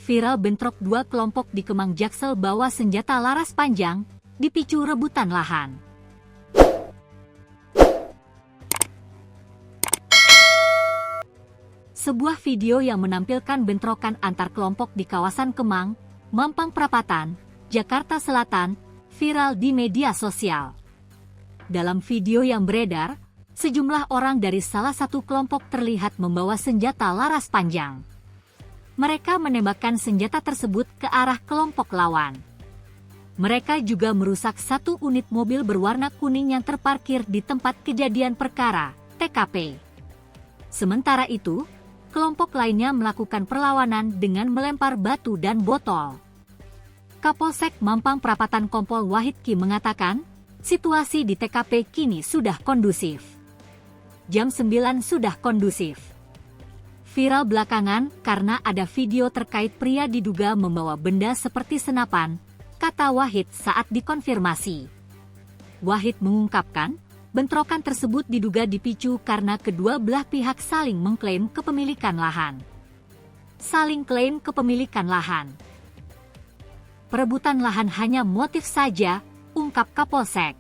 Viral bentrok dua kelompok di Kemang, Jaksel bawa senjata laras panjang, dipicu rebutan lahan. Sebuah video yang menampilkan bentrokan antar kelompok di kawasan Kemang, Mampang Perapatan, Jakarta Selatan, viral di media sosial. Dalam video yang beredar, sejumlah orang dari salah satu kelompok terlihat membawa senjata laras panjang. Mereka menembakkan senjata tersebut ke arah kelompok lawan. Mereka juga merusak satu unit mobil berwarna kuning yang terparkir di tempat kejadian perkara, TKP. Sementara itu, kelompok lainnya melakukan perlawanan dengan melempar batu dan botol. Kapolsek Mampang Perapatan Kompol Wahid Ki mengatakan, situasi di TKP kini sudah kondusif. Jam 9 sudah kondusif. Viral belakangan karena ada video terkait pria diduga membawa benda seperti senapan, kata Wahid saat dikonfirmasi. Wahid mengungkapkan, bentrokan tersebut diduga dipicu karena kedua belah pihak saling mengklaim kepemilikan lahan. Perebutan lahan hanya motif saja, ungkap Kapolsek.